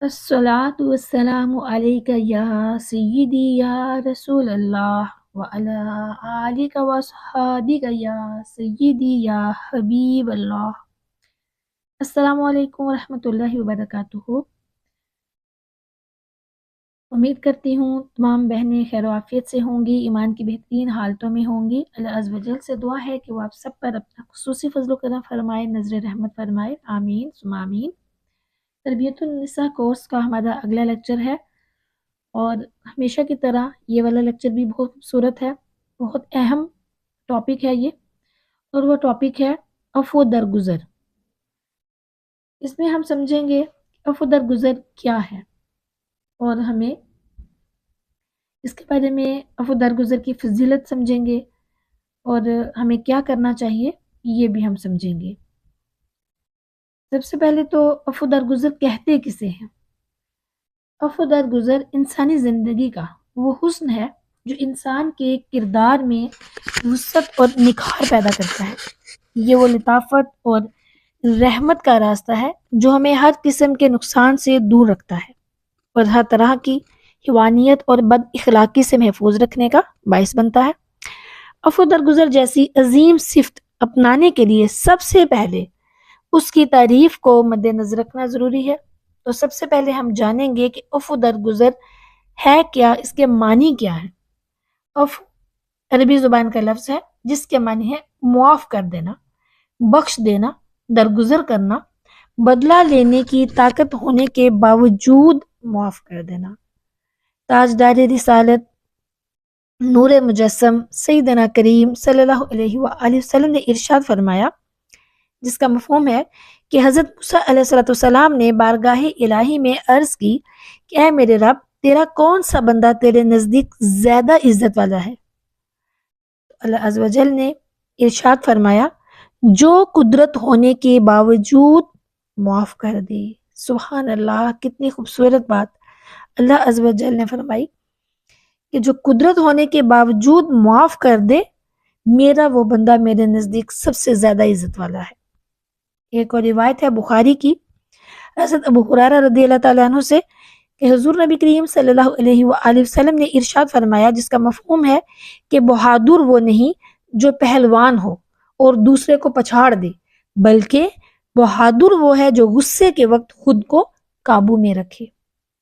الصلاة والسلام عليك يا سيدي يا رسول الله وعلى آلك وصحابك يا سيدي يا حبیب اللہ۔ السلام علیکم ورحمۃ اللہ وبرکاتہ۔ امید کرتی ہوں تمام بہنیں خیر و عافیت سے ہوں گی، ایمان کی بہترین حالتوں میں ہوں گی۔ اللہ عز و جل سے دعا ہے کہ وہ آپ سب پر اپنا خصوصی فضل و کرم فرمائے، نظر رحمت فرمائے، آمین ثم آمین۔ تربیت النساء کورس کا ہمارا اگلا لیکچر ہے، اور ہمیشہ کی طرح یہ والا لیکچر بھی بہت خوبصورت ہے، بہت اہم ٹاپک ہے یہ، اور وہ ٹاپک ہے عفو درگزر۔ اس میں ہم سمجھیں گے عفو درگزر کیا ہے، اور ہمیں اس کے بارے میں عفو درگزر کی فضیلت سمجھیں گے، اور ہمیں کیا کرنا چاہیے یہ بھی ہم سمجھیں گے۔ سب سے پہلے تو عفو درگزر کہتے کسے ہیں؟ عفو درگزر انسانی زندگی کا وہ حسن ہے جو انسان کے کردار میں وسعت اور نکھار پیدا کرتا ہے۔ یہ وہ لطافت اور رحمت کا راستہ ہے جو ہمیں ہر قسم کے نقصان سے دور رکھتا ہے اور ہر طرح کی حیوانیت اور بد اخلاقی سے محفوظ رکھنے کا باعث بنتا ہے۔ عفو درگزر جیسی عظیم صفت اپنانے کے لیے سب سے پہلے اس کی تعریف کو مد نظر رکھنا ضروری ہے۔ تو سب سے پہلے ہم جانیں گے کہ عفو درگزر ہے کیا، اس کے معنی کیا ہے۔ عفو عربی زبان کا لفظ ہے جس کے معنی ہے معاف کر دینا، بخش دینا، درگزر کرنا، بدلہ لینے کی طاقت ہونے کے باوجود معاف کر دینا۔ تاجدار رسالت نور مجسم سیدنا کریم صلی اللہ علیہ وآلہ وسلم نے ارشاد فرمایا، جس کا مفہوم ہے کہ حضرت موسیٰ علیہ السلام نے بارگاہ الہی میں عرض کی کہ اے میرے رب، تیرا کون سا بندہ تیرے نزدیک زیادہ عزت والا ہے؟ اللہ عز و جل نے ارشاد فرمایا، جو قدرت ہونے کے باوجود معاف کر دے۔ سبحان اللہ، کتنی خوبصورت بات اللہ عز و جل نے فرمائی کہ جو قدرت ہونے کے باوجود معاف کر دے، میرا وہ بندہ میرے نزدیک سب سے زیادہ عزت والا ہے۔ ایک اور روایت ہے بخاری کی، حضرت ابو ہریرہ رضی اللہ تعالیٰ عنہ سے کہ حضور نبی کریم صلی اللہ علیہ وآلہ وسلم نے ارشاد فرمایا، جس کا مفہوم ہے کہ بہادر وہ نہیں جو پہلوان ہو اور دوسرے کو پچھاڑ دے، بلکہ بہادر وہ ہے جو غصے کے وقت خود کو قابو میں رکھے۔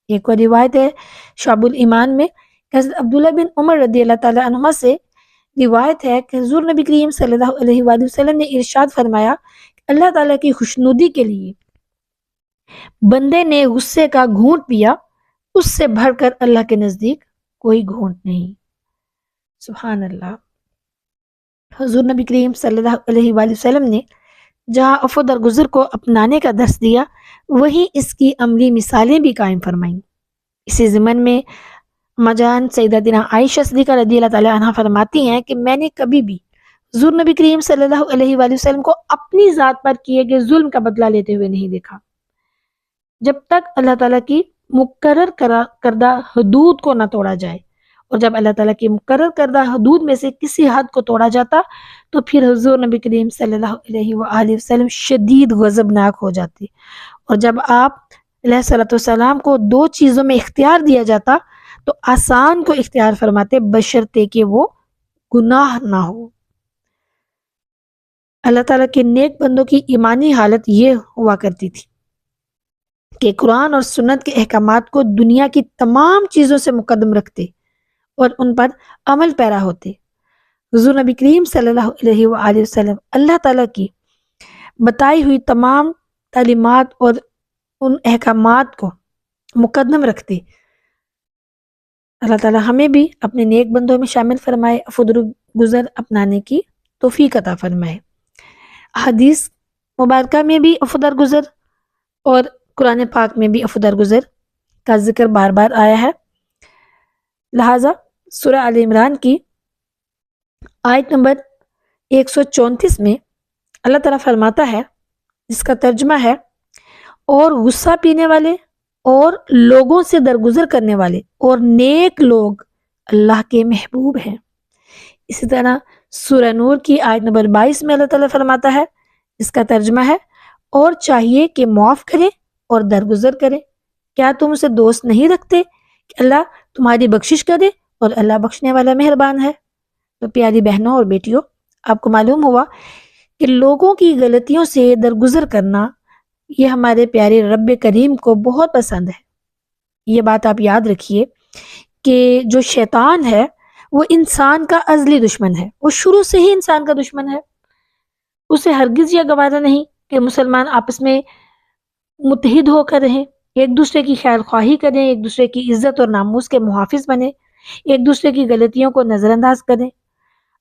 ایک اور روایت ہے شعب الایمان میں کہ حضرت عبداللہ بن عمر رضی اللہ تعالیٰ عنہما سے روایت ہے کہ حضور نبی کریم صلی اللہ علیہ وآلہ وسلم نے ارشاد فرمایا، اللہ تعالیٰ کی خوشنودی کے لیے بندے نے غصے کا گھونٹ پیا، اس سے بڑھ کر اللہ کے نزدیک کوئی گھونٹ نہیں۔ سبحان اللہ۔ حضور نبی کریم صلی اللہ علیہ وآلہ وسلم نے جہاں عفو درگزر کو اپنانے کا درس دیا، وہیں اس کی عملی مثالیں بھی قائم فرمائیں۔ اسی ضمن میں مجان سیدتنا عائشہ صدیقہ رضی اللہ تعالیٰ عنہ فرماتی ہیں کہ میں نے کبھی بھی حضور نبی کریم صلی اللہ علیہ وآلہ وسلم کو اپنی ذات پر کیے گئے ظلم کا بدلہ لیتے ہوئے نہیں دیکھا، جب تک اللہ تعالیٰ کی مقرر کردہ حدود کو نہ توڑا جائے، اور جب اللہ تعالیٰ کی مقرر کردہ حدود میں سے کسی حد کو توڑا جاتا تو پھر حضور نبی کریم صلی اللہ علیہ وآلہ وسلم شدید غضبناک ہو جاتے، اور جب آپ علیہ الصلوۃ والسلام کو دو چیزوں میں اختیار دیا جاتا تو آسان کو اختیار فرماتے، بشرطے کہ وہ گناہ نہ ہو۔ اللہ تعالیٰ کے نیک بندوں کی ایمانی حالت یہ ہوا کرتی تھی کہ قرآن اور سنت کے احکامات کو دنیا کی تمام چیزوں سے مقدم رکھتے اور ان پر عمل پیرا ہوتے۔ حضور نبی کریم صلی اللہ علیہ وآلہ وسلم اللہ تعالیٰ کی بتائی ہوئی تمام تعلیمات اور ان احکامات کو مقدم رکھتے۔ اللہ تعالیٰ ہمیں بھی اپنے نیک بندوں میں شامل فرمائے، عفو درگزر اپنانے کی توفیق عطا فرمائے۔ حدیث مبارکہ میں بھی عفو درگزر اور قرآن پاک میں بھی عفو درگزر کا ذکر بار بار آیا ہے، لہٰذا سورہ آل عمران کی آیت نمبر 134 میں اللہ تعالیٰ فرماتا ہے، جس کا ترجمہ ہے، اور غصہ پینے والے اور لوگوں سے درگزر کرنے والے اور نیک لوگ اللہ کے محبوب ہیں۔ اسی طرح سورہ نور کی آیت نمبر 22 میں اللہ تعالیٰ فرماتا ہے، اس کا ترجمہ ہے، اور چاہیے کہ معاف کریں اور درگزر کریں، کیا تم اسے دوست نہیں رکھتے کہ اللہ تمہاری بخشش کرے اور اللہ بخشنے والا مہربان ہے؟ تو پیاری بہنوں اور بیٹیوں، آپ کو معلوم ہوا کہ لوگوں کی غلطیوں سے درگزر کرنا یہ ہمارے پیارے رب کریم کو بہت پسند ہے۔ یہ بات آپ یاد رکھیے کہ جو شیطان ہے وہ انسان کا ازلی دشمن ہے، وہ شروع سے ہی انسان کا دشمن ہے۔ اسے ہرگز یہ گوارا نہیں کہ مسلمان آپس میں متحد ہو کر رہیں، ایک دوسرے کی خیر خواہی کریں، ایک دوسرے کی عزت اور ناموس کے محافظ بنیں، ایک دوسرے کی غلطیوں کو نظر انداز کریں،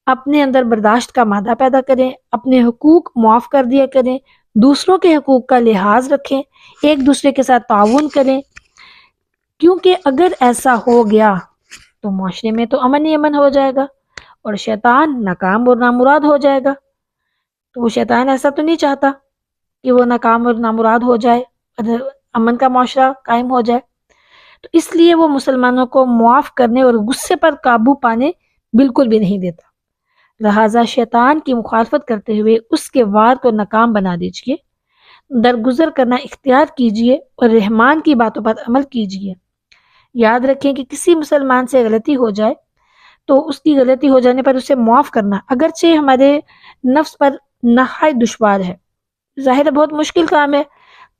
اپنے اندر برداشت کا مادہ پیدا کریں، اپنے حقوق معاف کر دیا کریں، دوسروں کے حقوق کا لحاظ رکھیں، ایک دوسرے کے ساتھ تعاون کریں، کیونکہ اگر ایسا ہو گیا تو معاشرے میں تو امن ہی امن ہو جائے گا اور شیطان ناکام اور نامراد ہو جائے گا۔ تو وہ شیطان ایسا تو نہیں چاہتا کہ وہ ناکام اور نامراد ہو جائے اور امن کا معاشرہ قائم ہو جائے، تو اس لیے وہ مسلمانوں کو معاف کرنے اور غصے پر قابو پانے بالکل بھی نہیں دیتا۔ لہٰذا شیطان کی مخالفت کرتے ہوئے اس کے وار کو ناکام بنا دیجیے، درگزر کرنا اختیار کیجیے اور رحمان کی باتوں پر عمل کیجیے۔ یاد رکھیں کہ کسی مسلمان سے غلطی ہو جائے تو اس کی غلطی ہو جانے پر اسے معاف کرنا اگرچہ ہمارے نفس پر نہایت دشوار ہے، ظاہر ہے بہت مشکل کام ہے۔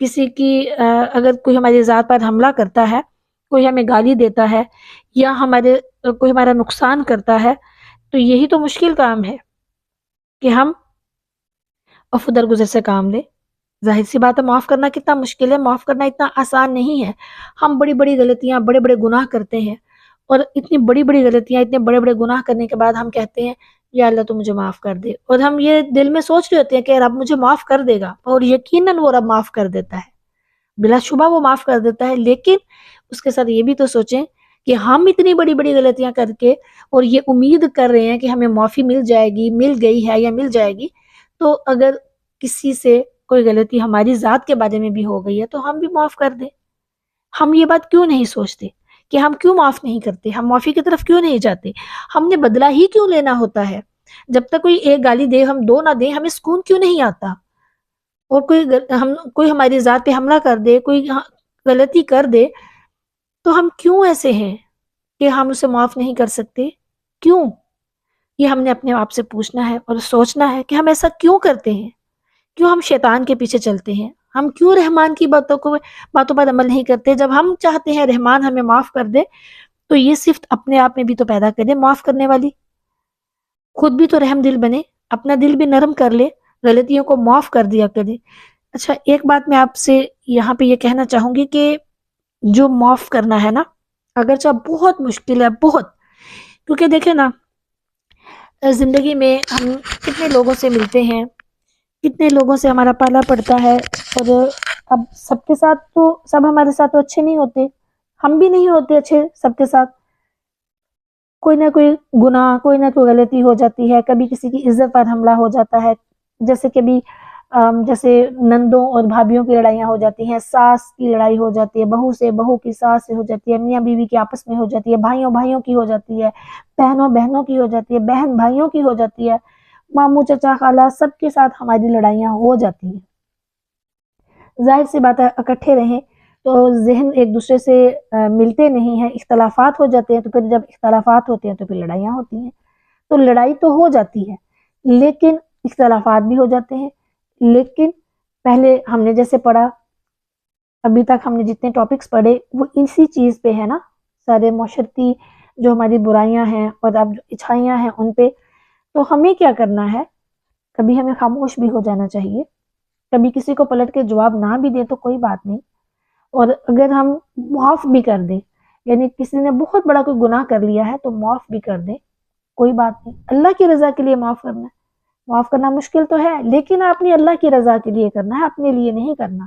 کسی کی اگر کوئی ہماری ذات پر حملہ کرتا ہے، کوئی ہمیں گالی دیتا ہے یا کوئی ہمارا نقصان کرتا ہے، تو یہی تو مشکل کام ہے کہ ہم عفو درگزر سے کام لیں۔ ظاہر سی بات ہے معاف کرنا کتنا مشکل ہے، معاف کرنا اتنا آسان نہیں ہے۔ ہم بڑی بڑی غلطیاں، بڑے بڑے گناہ کرتے ہیں، اور اتنی بڑی بڑی غلطیاں، اتنے بڑے بڑے گناہ کرنے کے بعد ہم کہتے ہیں یا اللہ تو مجھے معاف کر دے، اور ہم یہ دل میں سوچ رہے ہوتے ہیں کہ رب مجھے معاف کر دے گا، اور یقیناً وہ رب معاف کر دیتا ہے، بلا شبہ وہ معاف کر دیتا ہے۔ لیکن اس کے ساتھ یہ بھی تو سوچیں کہ ہم اتنی بڑی بڑی غلطیاں کر کے اور یہ امید کر رہے ہیں کہ ہمیں معافی مل جائے گی، مل گئی ہے یا مل جائے گی، تو اگر کسی سے کوئی غلطی ہماری ذات کے بارے میں بھی ہو گئی ہے تو ہم بھی معاف کر دیں۔ ہم یہ بات کیوں نہیں سوچتے کہ ہم کیوں معاف نہیں کرتے، ہم معافی کی طرف کیوں نہیں جاتے؟ ہم نے بدلہ ہی کیوں لینا ہوتا ہے؟ جب تک کوئی ایک گالی دے ہم دو نہ دیں، ہمیں سکون کیوں نہیں آتا؟ اور کوئی ہماری ذات پہ حملہ کر دے، کوئی غلطی کر دے، تو ہم کیوں ایسے ہیں کہ ہم اسے معاف نہیں کر سکتے؟ کیوں؟ یہ ہم نے اپنے آپ سے پوچھنا ہے اور سوچنا ہے کہ ہم ایسا کیوں کرتے ہیں، کیوں ہم شیطان کے پیچھے چلتے ہیں، ہم کیوں رحمان کی باتوں پر عمل نہیں کرتے؟ جب ہم چاہتے ہیں رحمان ہمیں معاف کر دے تو یہ صفت اپنے آپ میں بھی تو پیدا کر دے معاف کرنے والی، خود بھی تو رحم دل بنے، اپنا دل بھی نرم کر لے، غلطیوں کو معاف کر دیا کرے۔ اچھا، ایک بات میں آپ سے یہاں پہ یہ کہنا چاہوں گی کہ جو معاف کرنا ہے نا، اگرچہ بہت مشکل ہے، بہت، کیونکہ دیکھیں نا زندگی میں ہم کتنے لوگوں سے ملتے ہیں، کتنے لوگوں سے ہمارا پالا پڑتا ہے، اور اب سب کے ساتھ تو سب ہمارے ساتھ تو اچھے نہیں ہوتے، ہم بھی نہیں ہوتے اچھے سب کے ساتھ، کوئی نہ کوئی گناہ، کوئی نہ کوئی غلطی ہو جاتی ہے، کبھی کسی کی عزت پر حملہ ہو جاتا ہے، جیسے کبھی جیسے نندوں اور بھابھیوں کی لڑائیاں ہو جاتی ہیں، ساس کی لڑائی ہو جاتی ہے، بہو سے، بہو کی ساس سے ہو جاتی ہے، میاں بیوی کے آپس میں ہو جاتی ہے، بھائیوں بھائیوں کی ہو جاتی ہے، بہنوں بہنوں کی ہو جاتی ہے، بہن بھائیوں کی ہو جاتی ہے، ماموں چچا خالہ سب کے ساتھ ہماری لڑائیاں ہو جاتی ہیں۔ ظاہر سی بات ہے اکٹھے رہیں تو ذہن ایک دوسرے سے ملتے نہیں ہیں، اختلافات ہو جاتے ہیں، تو پھر جب اختلافات ہوتے ہیں تو پھر لڑائیاں ہوتی ہیں، تو لڑائی تو ہو جاتی ہے لیکن اختلافات بھی ہو جاتے ہیں، لیکن پہلے ہم نے جیسے پڑھا، ابھی تک ہم نے جتنے ٹاپکس پڑھے وہ اسی چیز پہ ہے نا، سارے معاشرتی جو ہماری برائیاں ہیں اور اب جو اچھائیاں ہیں ان پہ، تو ہمیں کیا کرنا ہے؟ کبھی ہمیں خاموش بھی ہو جانا چاہیے، کبھی کسی کو پلٹ کے جواب نہ بھی دیں تو کوئی بات نہیں، اور اگر ہم معاف بھی کر دیں، یعنی کسی نے بہت بڑا کوئی گناہ کر لیا ہے تو معاف بھی کر دیں، کوئی بات نہیں، اللہ کی رضا کے لیے معاف کرنا ہے۔ معاف کرنا مشکل تو ہے لیکن آپ نے اللہ کی رضا کے لیے کرنا ہے، اپنے لیے نہیں کرنا۔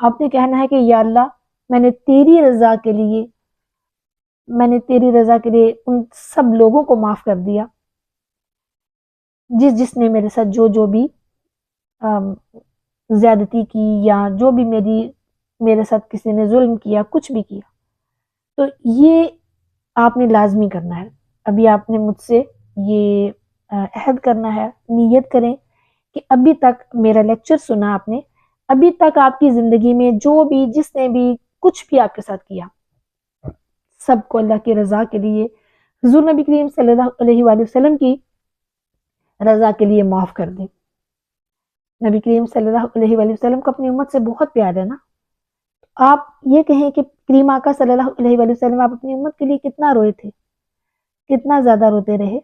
آپ نے کہنا ہے کہ یا اللہ میں نے تیری رضا کے لیے، ان سب لوگوں کو معاف کر دیا جس نے میرے ساتھ جو بھی زیادتی کی، یا جو بھی میرے ساتھ کسی نے ظلم کیا، کچھ بھی کیا، تو یہ آپ نے لازمی کرنا ہے۔ ابھی آپ نے مجھ سے یہ عہد کرنا ہے، نیت کریں کہ ابھی تک میرا لیکچر سنا آپ نے، ابھی تک آپ کی زندگی میں جو بھی جس نے بھی کچھ بھی آپ کے ساتھ کیا، سب کو اللہ کی رضا کے لیے، حضور نبی کریم صلی اللہ علیہ وآلہ وسلم کی رضا کے لیے معاف کر دیں۔ نبی کریم صلی اللہ علیہ وآلہ وسلم کو اپنی امت سے بہت پیار ہے نا، آپ یہ کہیں کہ کریم آقا صلی اللہ علیہ وآلہ وسلم آپ اپنی امت کے لیے کتنا روئے تھے، کتنا زیادہ روتے رہے،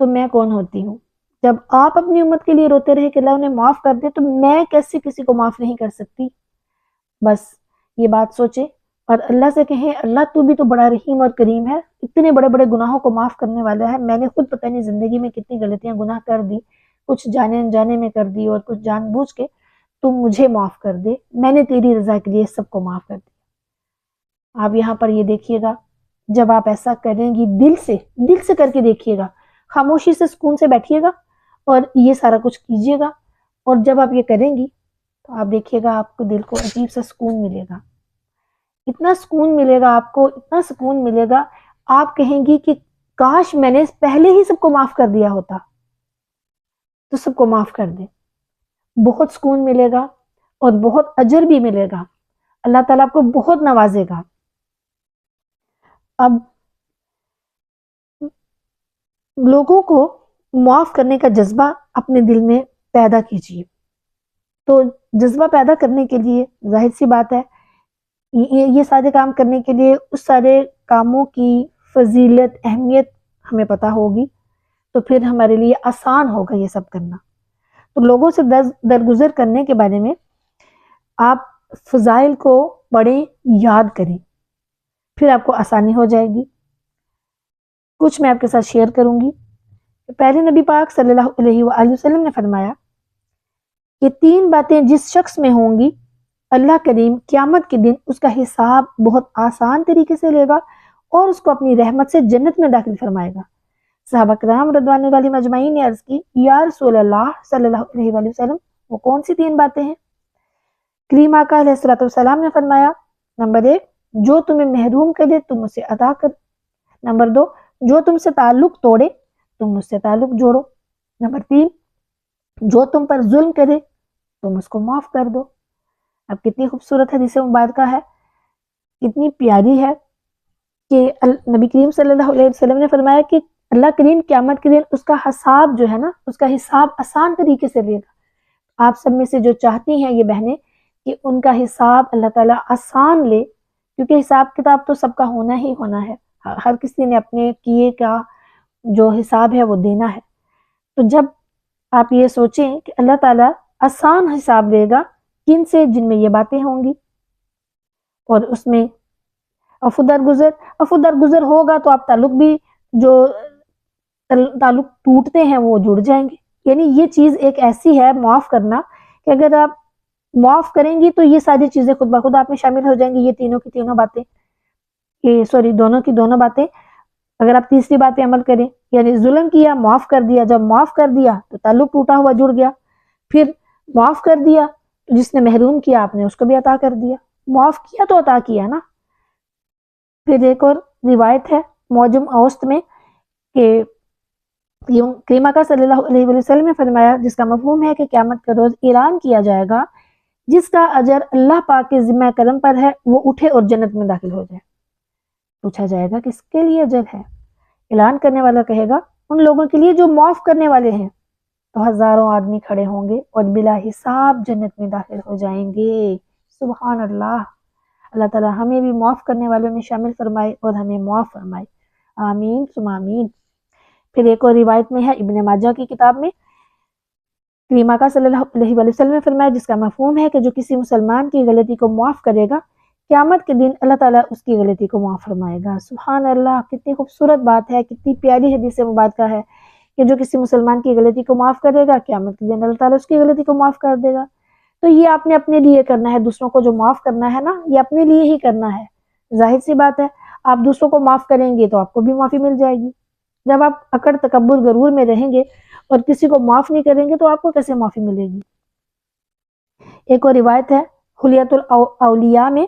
تو میں کون ہوتی ہوں؟ جب آپ اپنی امت کے لیے روتے رہے کہ اللہ انہیں معاف کر دے، تو میں کیسے کسی کو معاف نہیں کر سکتی؟ بس یہ بات سوچیں اور اللہ سے کہیں اللہ تو بھی تو بڑا رحیم اور کریم ہے، اتنے بڑے بڑے گناہوں کو معاف کرنے والا ہے، میں نے خود پتہ نہیں زندگی میں کتنی غلطیاں گناہ کر دی، کچھ جانے انجانے میں کر دی اور کچھ جان بوجھ کے، تو مجھے معاف کر دے، میں نے تیری رضا کے لیے سب کو معاف کر دیا۔ آپ یہاں پر یہ دیکھیے گا، جب آپ ایسا کریں گی دل سے کر کے دیکھیے گا، خاموشی سے سکون سے بیٹھیے گا اور یہ سارا کچھ کیجیے گا، اور جب آپ یہ کریں گی تو آپ دیکھیے گا آپ کو دل کو عجیب سا سکون ملے گا، اتنا سکون ملے گا آپ کو، اتنا سکون ملے گا، آپ کہیں گی کہ کاش میں نے پہلے ہی سب کو معاف کر دیا ہوتا، تو سب کو معاف کر دے، بہت سکون ملے گا اور بہت اجر بھی ملے گا، اللہ تعالیٰ آپ کو بہت نوازے گا۔ اب لوگوں کو معاف کرنے کا جذبہ اپنے دل میں پیدا کیجیے، تو جذبہ پیدا کرنے کے لیے ظاہر سی بات ہے یہ سارے کام کرنے کے لیے اس سارے کاموں کی فضیلت اہمیت ہمیں پتہ ہوگی، تو پھر ہمارے لیے آسان ہوگا یہ سب کرنا۔ تو لوگوں سے درگزر کرنے کے بارے میں آپ فضائل کو پڑھیں، یاد کریں، پھر آپ کو آسانی ہو جائے گی۔ کچھ میں آپ کے ساتھ شیئر کروں گی۔ پہلے نبی پاک صلی اللہ علیہ وآلہ وسلم نے فرمایا کہ 3 باتیں جس شخص میں ہوں گی، اللہ کریم قیامت کے دن اس کا حساب بہت آسان طریقے سے لے گا اور اس کو اپنی رحمت سے جنت میں داخل فرمائے گا۔ صحابہ کرام رضوان اللہ علیہم اجمعین نے عرض کی، یا رسول اللہ صلی اللہ علیہ وآلہ وسلم وہ کون سی 3 باتیں ہیں؟ کریم آقا علیہ الصلوۃ والسلام نے فرمایا، نمبر 1 جو تمہیں محروم کرے تم اسے عطا کر، نمبر 2 جو تم سے تعلق توڑے تم اس سے تعلق جوڑو، نمبر 3 جو تم پر ظلم کرے تم اس کو معاف کر دو۔ اب کتنی خوبصورت حدیث مبارکہ ہے، کتنی پیاری ہے کہ نبی کریم صلی اللہ علیہ وسلم نے فرمایا کہ اللہ کریم قیامت کے دن اس کا حساب جو ہے نا، اس کا حساب آسان طریقے سے لے گا۔ آپ سب میں سے جو چاہتی ہیں یہ بہنیں کہ ان کا حساب اللہ تعالیٰ آسان لے، کیونکہ حساب کتاب تو سب کا ہونا ہی ہونا ہے، ہر کسی نے اپنے کیے کا جو حساب ہے وہ دینا ہے۔ تو جب آپ یہ سوچیں کہ اللہ تعالیٰ آسان حساب لے گا کن سے، جن میں یہ باتیں ہوں گی، اور اس میں عفو درگزر ہوگا تو آپ تعلق بھی جو تعلق ٹوٹتے ہیں وہ جڑ جائیں گے۔ یعنی یہ چیز ایک ایسی ہے معاف کرنا کہ اگر آپ معاف کریں گی تو یہ ساری چیزیں خود بخود آپ میں شامل ہو جائیں گی، یہ تینوں کی تینوں باتیں، دونوں کی دونوں باتیں۔ اگر آپ تیسری بات پہ عمل کریں، یعنی ظلم کیا معاف کر دیا، جب معاف کر دیا تو تعلق ٹوٹا ہوا جڑ گیا، پھر معاف کر دیا جس نے محروم کیا آپ نے اس کو بھی عطا کر دیا، معاف کیا تو عطا کیا نا۔ پھر ایک اور روایت ہے معجم اوسط میں کہ کریم آقا صلی اللہ علیہ وسلم نے فرمایا، جس کا مفہوم ہے کہ قیامت کا روز اعلان کیا جائے گا جس کا اجر اللہ پاک کے ذمہ کرم پر ہے وہ اٹھے اور جنت میں داخل ہو جائے۔ پوچھا جائے گا کس کے لیے اجر ہے؟ اعلان کرنے والا کہے گا ان لوگوں کے لیے جو معاف کرنے والے ہیں، تو ہزاروں آدمی کھڑے ہوں گے اور بلا حساب جنت میں داخل ہو جائیں گے۔ سبحان اللہ، اللہ تعالیٰ ہمیں بھی معاف کرنے والوں میں شامل فرمائے اور ہمیں معاف فرمائے، آمین ثم آمین۔ پھر ایک اور روایت میں ہے ابن ماجہ کی کتاب میں، کریم آقا صلی اللہ علیہ وسلم نے فرمایا، جس کا مفہوم ہے کہ جو کسی مسلمان کی غلطی کو معاف کرے گا قیامت کے دن اللہ تعالیٰ اس کی غلطی کو معاف فرمائے گا۔ سبحان اللہ، کتنی خوبصورت بات ہے، کتنی پیاری حدیث مبارکہ ہے کہ جو کسی مسلمان کی غلطی کو معاف کرے گا قیامت کے دن اللہ تعالیٰ اس کی غلطی کو معاف کر دے گا۔ تو یہ آپ نے اپنے لیے کرنا ہے، دوسروں کو جو معاف کرنا ہے نا یہ اپنے لیے ہی کرنا ہے۔ ظاہر سی بات ہے آپ دوسروں کو معاف کریں گے تو آپ کو بھی معافی مل جائے گی۔ جب آپ اکڑ تکبر غرور میں رہیں گے اور کسی کو معاف نہیں کریں گے تو آپ کو کیسے معافی ملے گی؟ ایک اور روایت ہے حلیت الاولیاء میں،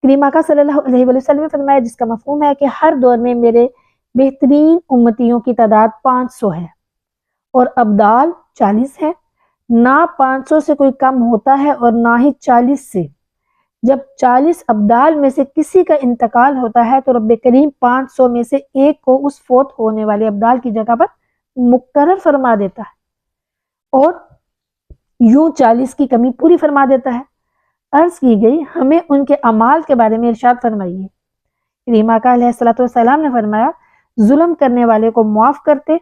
کریم آقا صلی اللہ علیہ وسلم نے فرمایا، جس کا مفہوم ہے کہ ہر دور میں میرے بہترین امتیوں کی تعداد 500 ہے اور ابدال 40 ہے، نہ 500 سے کوئی کم ہوتا ہے اور نہ ہی 40 سے، جب 40 ابدال میں سے کسی کا انتقال ہوتا ہے تو رب کریم 500 میں سے ایک کو اس فوت ہونے والے ابدال کی جگہ پر مقرر فرما دیتا ہے اور یوں 40 کی کمی پوری فرما دیتا ہے۔ عرض کی گئی ہمیں ان کے اعمال کے بارے میں ارشاد فرمائیے۔ کریم آقا علیہ الصلوۃ والسلام نے فرمایا ظلم کرنے والے کو معاف کرتے،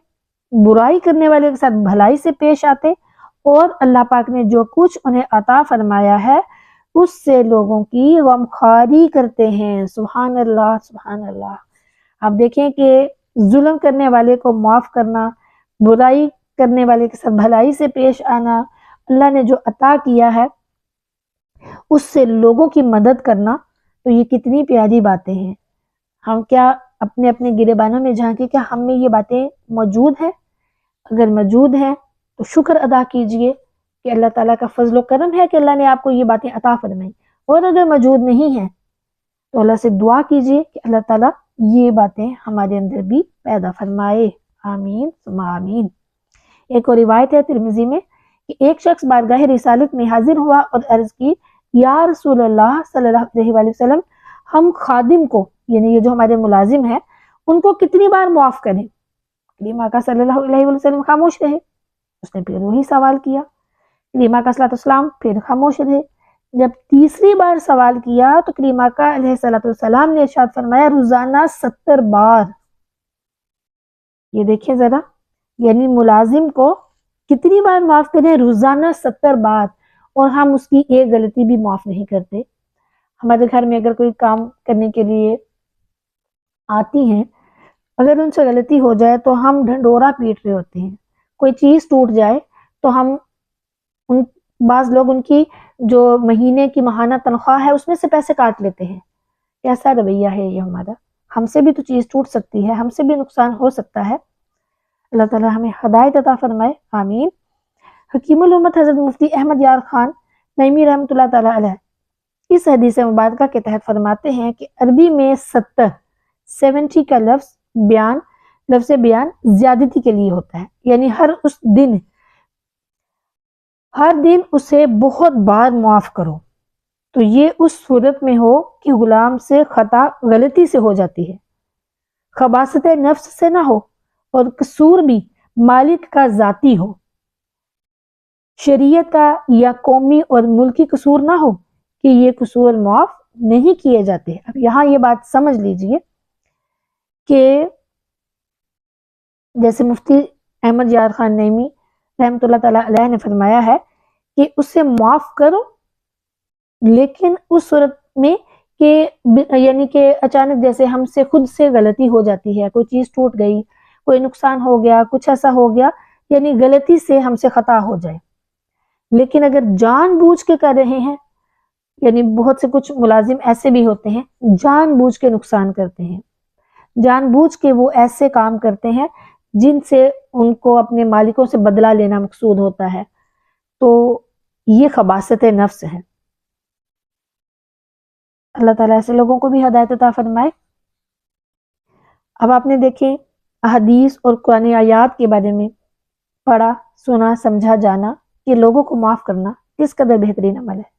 برائی کرنے والے کے ساتھ بھلائی سے پیش آتے، اور اللہ پاک نے جو کچھ انہیں عطا فرمایا ہے اس سے لوگوں کی غمخواری کرتے ہیں۔ سبحان اللہ سبحان اللہ۔ آپ دیکھیں کہ ظلم کرنے والے کو معاف کرنا، برائی کرنے والے کے ساتھ بھلائی سے پیش آنا، اللہ نے جو عطا کیا ہے اس سے لوگوں کی مدد کرنا، تو یہ کتنی پیاری باتیں ہیں۔ ہم کیا اپنے اپنے گریبانوں میں جھانکیں، کیا ہم میں یہ باتیں موجود ہیں؟ اگر موجود ہیں تو شکر ادا کیجئے کہ اللہ تعالیٰ کا فضل و کرم ہے کہ اللہ نے آپ کو یہ باتیں عطا فرمائی، اور اگر موجود نہیں ہیں تو اللہ سے دعا کیجئے کہ اللہ تعالیٰ یہ باتیں ہمارے اندر بھی پیدا فرمائے، آمین ثم آمین۔ ایک اور روایت ہے ترمذی میں کہ ایک شخص بارگاہ رسالت میں حاضر ہوا اور عرض کی یا رسول اللہ صلی اللہ علیہ وآلہ وسلم، ہم خادم کو، یعنی یہ جو ہمارے ملازم ہیں، ان کو کتنی بار معاف کریں؟ کریم آقا صلی اللہ علیہ وسلم خاموش رہے۔ اس نے پھر وہی سوال کیا، کریم آقا صلی اللہ علیہ وسلم پھر خاموش رہے۔ جب تیسری بار سوال کیا تو کریم آقا علیہ السلام نے ارشاد فرمایا روزانہ 70 بار۔ یہ دیکھیں ذرا، یعنی ملازم کو کتنی بار معاف کریں؟ روزانہ 70 بار، اور ہم اس کی ایک غلطی بھی معاف نہیں کرتے۔ ہمارے گھر میں اگر کوئی کام کرنے کے لیے آتی ہیں، اگر ان سے غلطی ہو جائے تو ہم ڈھنڈورا پیٹ رہے ہوتے ہیں۔ کوئی چیز ٹوٹ جائے تو ہم بعض لوگ ان کی جو مہینے کی ماہانہ تنخواہ ہے اس میں سے پیسے کاٹ لیتے ہیں۔ کیسا رویہ ہے یہ ہمارا؟ ہم سے بھی تو چیز ٹوٹ سکتی ہے، ہم سے بھی نقصان ہو سکتا ہے۔ اللہ تعالیٰ ہمیں ہدایت عطا فرمائے، آمین۔ حکیم الامت حضرت مفتی احمد یار خان نعیمی رحمۃ اللہ تعالیٰ علیہ اس حدیث مبارکہ کے تحت فرماتے ہیں کہ عربی میں 70 کا لفظ بیان زیادتی کے لیے ہوتا ہے، یعنی ہر دن اسے بہت بار معاف کرو، تو یہ اس صورت میں ہو کہ غلام سے خطا غلطی سے ہو جاتی ہے، خباثت نفس سے نہ ہو، اور قصور بھی مالک کا ذاتی ہو، شریعت کا یا قومی اور ملکی قصور نہ ہو کہ یہ قصور معاف نہیں کیے جاتے۔ اب یہاں یہ بات سمجھ لیجئے کہ جیسے مفتی احمد یار خان نعیمی رحمۃ اللہ تعالیٰ علیہ نے فرمایا ہے کہ اسے معاف کرو، لیکن اس صورت میں کہ یعنی کہ اچانک جیسے ہم سے خود سے غلطی ہو جاتی ہے، کوئی چیز ٹوٹ گئی، کوئی نقصان ہو گیا، کچھ ایسا ہو گیا، یعنی غلطی سے ہم سے خطا ہو جائے، لیکن اگر جان بوجھ کے کر رہے ہیں، یعنی بہت سے کچھ ملازم ایسے بھی ہوتے ہیں جان بوجھ کے نقصان کرتے ہیں، جان بوجھ کے وہ ایسے کام کرتے ہیں جن سے ان کو اپنے مالکوں سے بدلہ لینا مقصود ہوتا ہے، تو یہ خباثت نفس ہے۔ اللہ تعالیٰ ایسے لوگوں کو بھی ہدایت عطا فرمائے۔ اب آپ نے دیکھیں احادیث اور قرآن آیات کے بارے میں پڑھا، سنا، سمجھا، جانا کہ لوگوں کو معاف کرنا کس قدر بہترین عمل ہے،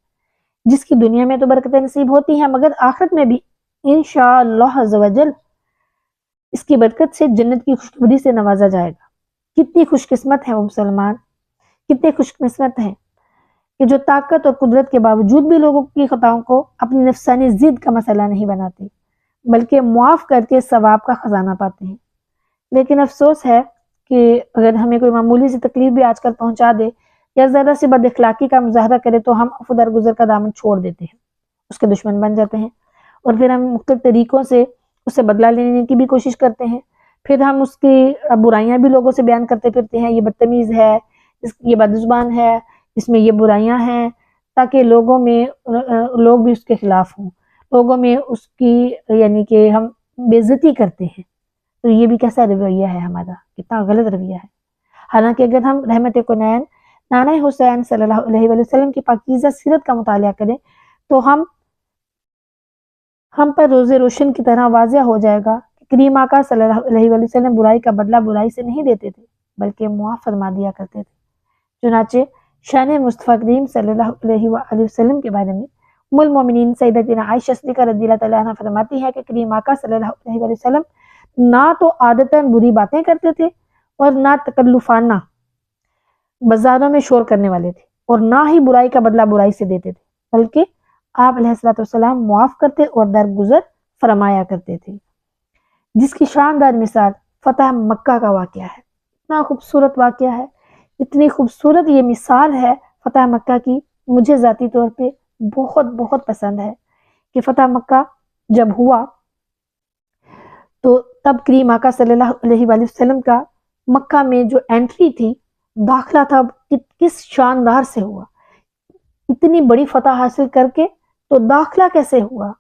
جس کی دنیا میں تو برکتیں نصیب ہوتی ہیں مگر آخرت میں بھی انشاءاللہ عز و جل اس کی برکت سے جنت کی خوشخبری سے نوازا جائے گا۔ کتنی خوش قسمت ہیں وہ مسلمان، کتنے خوش قسمت ہیں کہ جو طاقت اور قدرت کے باوجود بھی لوگوں کی خطاؤں کو اپنی نفسانی ضد کا مسئلہ نہیں بناتے، بلکہ معاف کر کے ثواب کا خزانہ پاتے ہیں۔ لیکن افسوس ہے کہ اگر ہمیں کوئی معمولی سی تکلیف بھی آج کل پہنچا دے یا ذرا سی بد اخلاقی کا مظاہرہ کرے تو ہم عفو درگزر کا دامن چھوڑ دیتے ہیں، اس کے دشمن بن جاتے ہیں، اور پھر ہم مختلف طریقوں سے اس سے بدلہ لینے کی بھی کوشش کرتے ہیں، پھر ہم اس کی برائیاں بھی لوگوں سے بیان کرتے پھرتے ہیں، یہ بدتمیز ہے، یہ بدزبان ہے، اس میں یہ برائیاں ہیں، تاکہ لوگ بھی اس کے خلاف ہوں، لوگوں میں اس کی یعنی کہ ہم بے عزتی کرتے ہیں۔ تو یہ بھی کیسا رویہ ہے ہمارا، کتنا غلط رویہ ہے۔ حالانکہ اگر ہم رحمت کونین نانا حسین صلی اللہ علیہ وآلہ وسلم کی پاکیزہ سیرت کا مطالعہ کریں تو ہم پر روز روشن کی طرح واضح ہو جائے گا کہ کریم آقا صلی اللہ علیہ وآلہ وسلم برائی کا بدلہ برائی سے نہیں دیتے تھے بلکہ معاف فرما دیا کرتے تھے۔ چنانچہ شان مصطفیٰ کریم صلی اللہ علیہ وآلہ وسلم کے بارے میں المومنین سیدتنا عائشہ صدیقہ رضی اللہ تعالیٰ عنہ فرماتی ہے کہ کریم آقا صلی اللہ علیہ وسلم نہ تو عادتاً بری باتیں کرتے تھے اور نہ تکلفانہ بازاروں میں شور کرنے والے تھے، اور نہ ہی برائی کا بدلہ برائی سے دیتے تھے، بلکہ آپ علیہ الصلوۃ والسلام معاف کرتے اور درگزر فرمایا کرتے تھے، جس کی شاندار مثال فتح مکہ کا واقعہ ہے۔ اتنا خوبصورت واقعہ ہے، اتنی خوبصورت یہ مثال ہے فتح مکہ کی، مجھے ذاتی طور پہ بہت بہت پسند ہے کہ فتح مکہ جب ہوا تو تب کریم آقا صلی اللہ علیہ وآلہ وسلم کا مکہ میں جو انٹری تھی، داخلہ تھا، کس شاندار سے ہوا، اتنی بڑی فتح حاصل کر کے تو داخلہ کیسے ہوا۔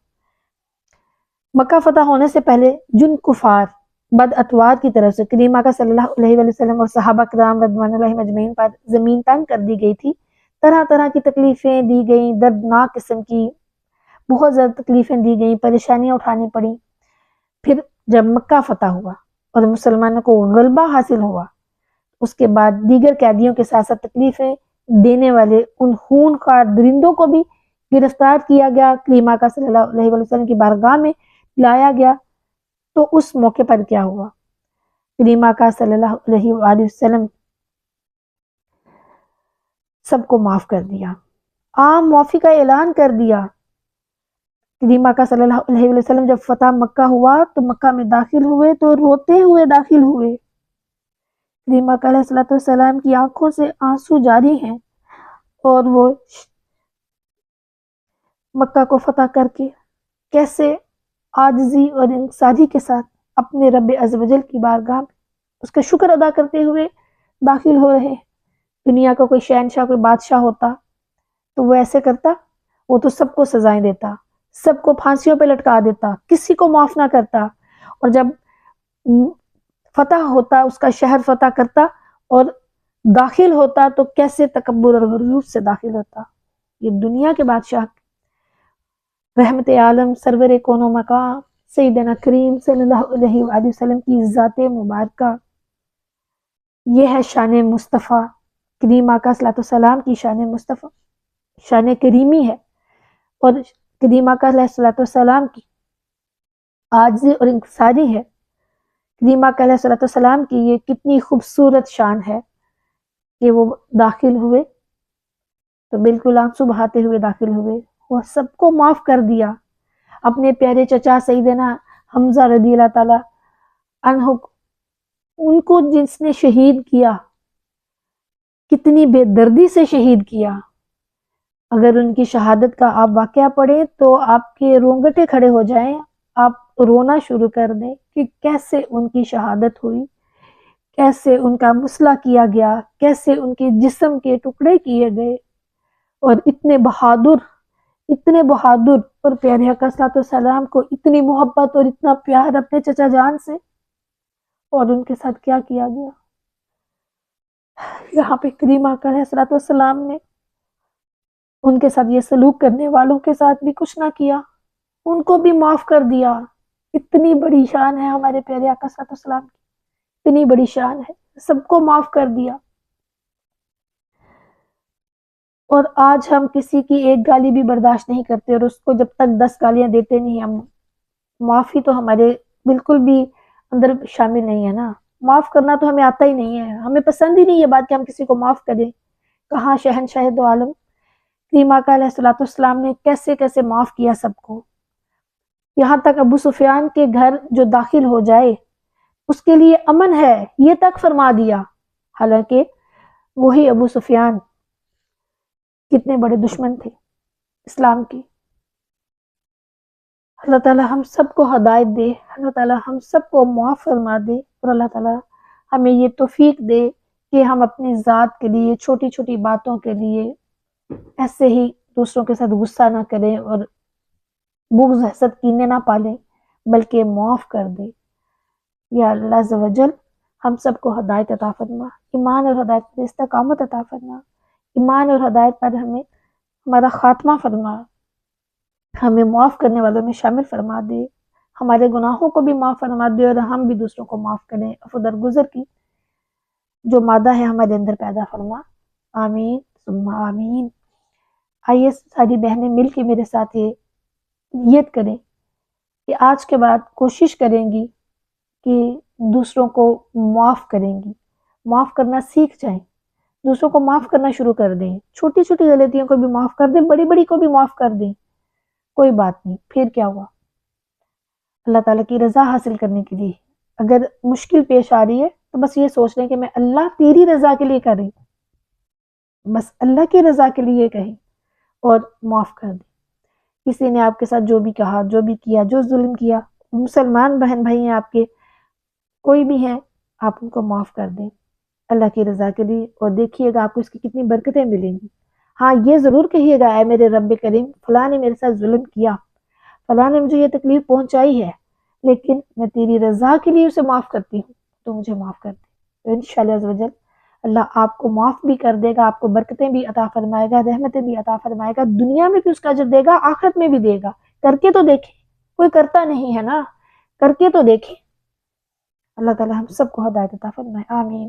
مکہ فتح ہونے سے پہلے جن کفار بد اتوار کی طرف سے کریم آقا صلی اللہ علیہ وآلہ وسلم اور صحابہ کرام رضوان اللہ اجمعین پر زمین تنگ کر دی گئی تھی، طرح طرح کی تکلیفیں دی گئیں، دردناک قسم کی بہت زیادہ تکلیفیں دی گئیں، پریشانیاں اٹھانی پڑیں۔ پھر جب مکہ فتح ہوا اور مسلمانوں کو غلبہ حاصل ہوا، اس کے بعد دیگر قیدیوں کے ساتھ ساتھ تکلیفیں دینے والے ان خون خوار درندوں کو بھی گرفتار کیا گیا، کریم آقا صلی اللہ علیہ وآلہ وسلم کی بارگاہ میں لایا گیا۔ تو اس موقع پر کیا ہوا، کریم آقا صلی اللہ علیہ وآلہ وسلم سب کو معاف کر دیا، عام معافی کا اعلان کر دیا۔ کریم آقا صلی اللہ علیہ وسلم جب فتح مکہ ہوا تو مکہ میں داخل ہوئے تو روتے ہوئے داخل ہوئے۔ کریم آقا علیہ السلام کی آنکھوں سے آنسو جاری ہیں، اور وہ مکہ کو فتح کر کے کیسے عاجزی اور انکساری کے ساتھ اپنے رب عز و جل کی بارگاہ میں اس کا شکر ادا کرتے ہوئے داخل ہو رہے ہیں۔ دنیا کا کوئی شہنشاہ، کوئی بادشاہ ہوتا تو وہ ایسے کرتا؟ وہ تو سب کو سزائیں دیتا، سب کو پھانسیوں پہ لٹکا دیتا، کسی کو معاف نہ کرتا، اور جب فتح ہوتا، اس کا شہر فتح کرتا اور داخل ہوتا تو کیسے تکبر اور غرور سے داخل ہوتا۔ یہ دنیا کے بادشاہ رحمت عالم سرور کون و مقام سیدنا کریم صلی اللہ علیہ وآلہ وسلم کی ذات مبارکہ، یہ ہے شان مصطفیٰ، کریم آقا صلی اللہ علیہ وسلم کی شان مصطفیٰ، شان کریمی ہے، اور کریم آقا علیہ السلام کی عاجزی اور انکساری ہے۔ کریم آقا علیہ السلام کی یہ کتنی خوبصورت شان ہے کہ وہ داخل ہوئے تو بالکل آنسو بہاتے ہوئے داخل ہوئے، وہ سب کو معاف کر دیا۔ اپنے پیارے چچا سیدنا حمزہ رضی اللہ تعالی عنہ، ان کو جس نے شہید کیا، کتنی بے دردی سے شہید کیا، اگر ان کی شہادت کا آپ واقعہ پڑھیں تو آپ کے رونگٹے کھڑے ہو جائیں، آپ رونا شروع کر دیں کہ کیسے ان کی شہادت ہوئی، کیسے ان کا مسئلہ کیا گیا، کیسے ان کے جسم کے ٹکڑے کیے گئے، اور اتنے بہادر اور پیارے آقا صلی اللہ علیہ وسلم کو اتنی محبت اور اتنا پیار اپنے چچا جان سے، اور ان کے ساتھ کیا کیا گیا۔ یہاں پہ کریم آقا علیہ السلام نے ان کے ساتھ یہ سلوک کرنے والوں کے ساتھ بھی کچھ نہ کیا، ان کو بھی معاف کر دیا۔ اتنی بڑی شان ہے ہمارے پیارے آقا صلی اللہ علیہ وسلم کی، اتنی بڑی شان ہے، سب کو معاف کر دیا۔ اور آج ہم کسی کی ایک گالی بھی برداشت نہیں کرتے، اور اس کو جب تک 10 گالیاں دیتے نہیں، ہم معافی تو ہمارے بالکل بھی اندر شامل نہیں ہے نا، معاف کرنا تو ہمیں آتا ہی نہیں ہے، ہمیں پسند ہی نہیں یہ بات کہ ہم کسی کو معاف کریں۔ کہاں شہنشاہ دو عالم کریم آقا علیہ السلام نے کیسے کیسے معاف کیا سب کو، یہاں تک ابو سفیان کے گھر جو داخل ہو جائے اس کے لیے امن ہے یہ تک فرما دیا، حالانکہ وہی ابو سفیان کتنے بڑے دشمن تھے اسلام کی۔ اللہ تعالیٰ ہم سب کو ہدایت دے، اللہ تعالیٰ ہم سب کو معاف فرما دے، اور اللہ تعالیٰ ہمیں یہ توفیق دے کہ ہم اپنی ذات کے لیے چھوٹی چھوٹی باتوں کے لیے ایسے ہی دوسروں کے ساتھ غصہ نہ کریں اور بغض حسد کینے نہ پالیں، بلکہ معاف کر دے۔ یا اللہ عز و جل ہم سب کو ہدایت عطا فرما، ایمان اور ہدایت پر استقامت عطا فرما، ایمان اور ہدایت پر ہمیں ہمارا خاتمہ فرما، ہمیں معاف کرنے والوں میں شامل فرما دے، ہمارے گناہوں کو بھی معاف فرما دے، اور ہم بھی دوسروں کو معاف کریں، عفو درگزر کی جو مادہ ہے ہمارے اندر پیدا فرما، آمین ثم آمین۔ آئیے ساری بہنیں مل کے میرے ساتھ یہ نیت کریں کہ آج کے بعد کوشش کریں گی کہ دوسروں کو معاف کریں گی، معاف کرنا سیکھ جائیں، دوسروں کو معاف کرنا شروع کر دیں، چھوٹی چھوٹی غلطیوں کو بھی معاف کر دیں، بڑی بڑی کو بھی معاف کر دیں، کوئی بات نہیں، پھر کیا ہوا، اللہ تعالیٰ کی رضا حاصل کرنے کے لیے اگر مشکل پیش آ رہی ہے تو بس یہ سوچ لیں کہ میں اللہ تیری رضا کے لیے کر رہی ہوں، بس اللہ کی رضا کے لیے کہیں اور معاف کر دیں۔ کسی نے آپ کے ساتھ جو بھی کہا، جو بھی کیا، جو ظلم کیا، مسلمان بہن بھائی ہیں آپ کے، کوئی بھی ہیں، آپ ان کو معاف کر دیں اللہ کی رضا کے لیے، اور دیکھیے گا آپ کو اس کی کتنی برکتیں ملیں گی۔ ہاں یہ ضرور کہیے گا اے میرے رب کریم، فلاں نے میرے ساتھ ظلم کیا، فلاں نے مجھے یہ تکلیف پہنچائی ہے، لیکن میں تیری رضا کے لیے اسے معاف کرتی ہوں، تو مجھے معاف کر دے۔ تو انشاءاللہ عز و جل اللہ آپ کو معاف بھی کر دے گا، آپ کو برکتیں بھی عطا فرمائے گا، رحمتیں بھی عطا فرمائے گا، دنیا میں بھی اس کا اجر دے گا، آخرت میں بھی دے گا۔ کر کے تو دیکھیں، کوئی کرتا نہیں ہے نا، کر کے تو دیکھیں۔ اللہ تعالی ہم سب کو ہدایت عطا فرمائے، آمین۔